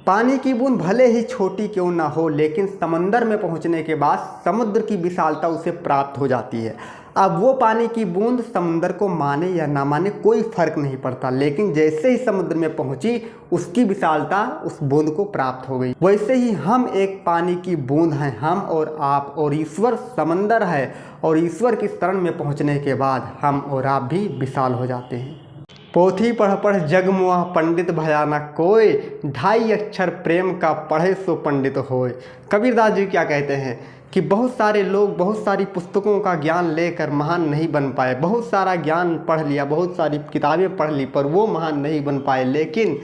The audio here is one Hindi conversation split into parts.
पानी की बूंद भले ही छोटी क्यों ना हो, लेकिन समंदर में पहुंचने के बाद समुद्र की विशालता उसे प्राप्त हो जाती है। अब वो पानी की बूंद समुद्र को माने या ना माने कोई फर्क नहीं पड़ता, लेकिन जैसे ही समुद्र में पहुंची उसकी विशालता उस बूंद को प्राप्त हो गई। वैसे ही हम एक पानी की बूंद हैं, हम और आप, और ईश्वर समंदर है, और ईश्वर की शरण में पहुंचने के बाद हम और आप भी विशाल हो जाते हैं। पोथी पढ़ पढ़ जग मुआ पंडित भया न कोय, 2.5 अक्षर प्रेम का पढ़े सो पंडित होय। कबीरदास जी क्या कहते हैं कि बहुत सारे लोग बहुत सारी पुस्तकों का ज्ञान लेकर महान नहीं बन पाए, बहुत सारा ज्ञान पढ़ लिया, बहुत सारी किताबें पढ़ ली, पर वो महान नहीं बन पाए। लेकिन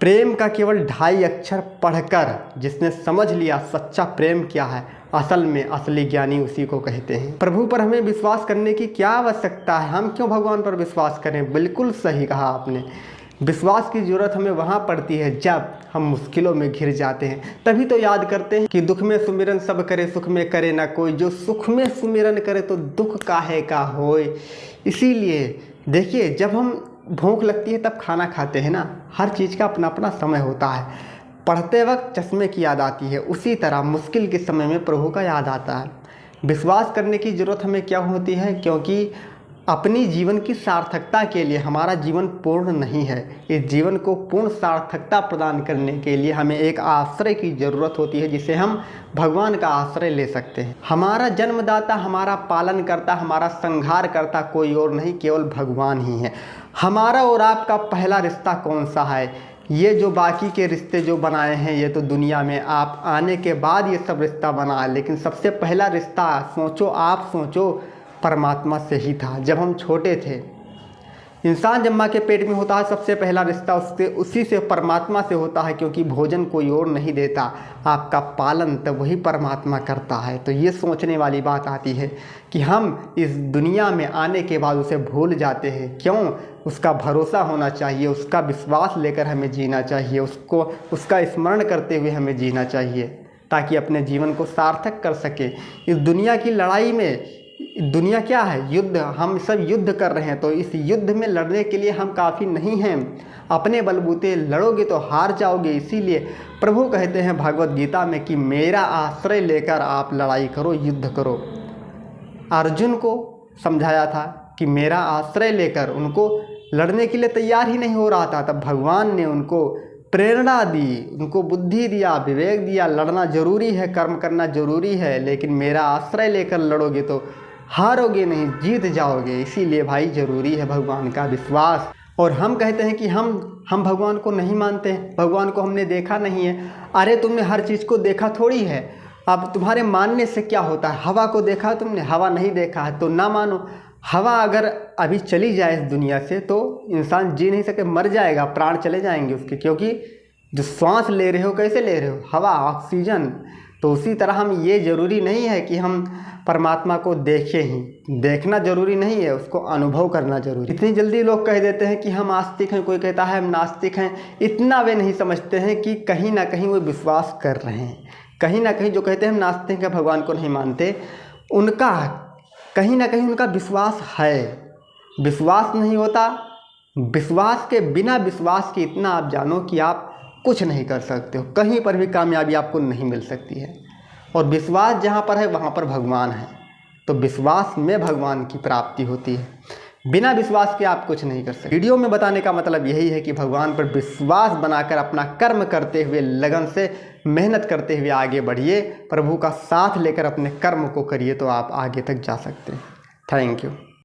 प्रेम का केवल 2.5 अक्षर पढ़कर जिसने समझ लिया सच्चा प्रेम क्या है, असल में असली ज्ञानी उसी को कहते हैं। प्रभु पर हमें विश्वास करने की क्या आवश्यकता है? हम क्यों भगवान पर विश्वास करें? बिल्कुल सही कहा आपने। विश्वास की ज़रूरत हमें वहाँ पड़ती है जब हम मुश्किलों में घिर जाते हैं। तभी तो याद करते हैं कि दुख में सुमिरन सब करे, सुख में करे ना कोई। जो सुख में सुमिरन करे तो दुख काहे का होय। इसीलिए देखिए, जब हम भूख लगती है तब खाना खाते हैं ना, हर चीज़ का अपना अपना समय होता है। पढ़ते वक्त चश्मे की याद आती है, उसी तरह मुश्किल के समय में प्रभु का याद आता है। विश्वास करने की ज़रूरत हमें क्या होती है? क्योंकि अपनी जीवन की सार्थकता के लिए, हमारा जीवन पूर्ण नहीं है, इस जीवन को पूर्ण सार्थकता प्रदान करने के लिए हमें एक आश्रय की ज़रूरत होती है, जिसे हम भगवान का आश्रय ले सकते हैं। हमारा जन्मदाता, हमारा पालन करता, हमारा संहार करता कोई और नहीं, केवल भगवान ही है। हमारा और आपका पहला रिश्ता कौन सा है? ये जो बाकी के रिश्ते जो बनाए हैं, ये तो दुनिया में आप आने के बाद ये सब रिश्ता बना है, लेकिन सबसे पहला रिश्ता सोचो, आप सोचो, परमात्मा से ही था। जब हम छोटे थे, इंसान जब माँ के पेट में होता है, सबसे पहला रिश्ता उसी से, परमात्मा से होता है, क्योंकि भोजन कोई और नहीं देता, आपका पालन तब वही परमात्मा करता है। तो ये सोचने वाली बात आती है कि हम इस दुनिया में आने के बाद उसे भूल जाते हैं। क्यों? उसका भरोसा होना चाहिए, उसका विश्वास लेकर हमें जीना चाहिए, उसका स्मरण करते हुए हमें जीना चाहिए, ताकि अपने जीवन को सार्थक कर सके। इस दुनिया की लड़ाई में, दुनिया क्या है? युद्ध। हम सब युद्ध कर रहे हैं, तो इस युद्ध में लड़ने के लिए हम काफ़ी नहीं हैं। अपने बलबूते लड़ोगे तो हार जाओगे। इसीलिए प्रभु कहते हैं भगवत गीता में कि मेरा आश्रय लेकर आप लड़ाई करो, युद्ध करो। अर्जुन को समझाया था कि मेरा आश्रय लेकर, उनको लड़ने के लिए तैयार ही नहीं हो रहा था, तब भगवान ने उनको प्रेरणा दी, उनको बुद्धि दिया, विवेक दिया। लड़ना ज़रूरी है, कर्म करना ज़रूरी है, लेकिन मेरा आश्रय लेकर लड़ोगे तो हारोगे नहीं, जीत जाओगे। इसीलिए भाई ज़रूरी है भगवान का विश्वास। और हम कहते हैं कि हम भगवान को नहीं मानते हैं, भगवान को हमने देखा नहीं है। अरे तुमने हर चीज़ को देखा थोड़ी है, अब तुम्हारे मानने से क्या होता है? हवा को देखा तुमने? हवा नहीं देखा है तो ना मानो। हवा अगर अभी चली जाए इस दुनिया से तो इंसान जी नहीं सके, मर जाएगा, प्राण चले जाएंगे उसके, क्योंकि जो श्वास ले रहे हो कैसे ले रहे हो? हवा, ऑक्सीजन। तो उसी तरह हम, ये ज़रूरी नहीं है कि हम परमात्मा को देखें ही, देखना ज़रूरी नहीं है, उसको अनुभव करना ज़रूरी। इतनी जल्दी लोग कह देते हैं कि हम आस्तिक हैं, कोई कहता है हम नास्तिक हैं। इतना वे नहीं समझते हैं कि कहीं ना कहीं वो विश्वास कर रहे हैं। कहीं ना कहीं जो कहते हैं हम नास्तिक हैं, भगवान को नहीं मानते, उनका कहीं ना कहीं उनका विश्वास है। विश्वास नहीं होता, विश्वास के बिना विश्वास के इतना आप जानो कि आप कुछ नहीं कर सकते हो, कहीं पर भी कामयाबी आपको नहीं मिल सकती है। और विश्वास जहाँ पर है वहाँ पर भगवान है, तो विश्वास में भगवान की प्राप्ति होती है। बिना विश्वास के आप कुछ नहीं कर सकते। वीडियो में बताने का मतलब यही है कि भगवान पर विश्वास बनाकर अपना कर्म करते हुए, लगन से मेहनत करते हुए आगे बढ़िए, प्रभु का साथ लेकर अपने कर्म को करिए, तो आप आगे तक जा सकते हैं। Thank you.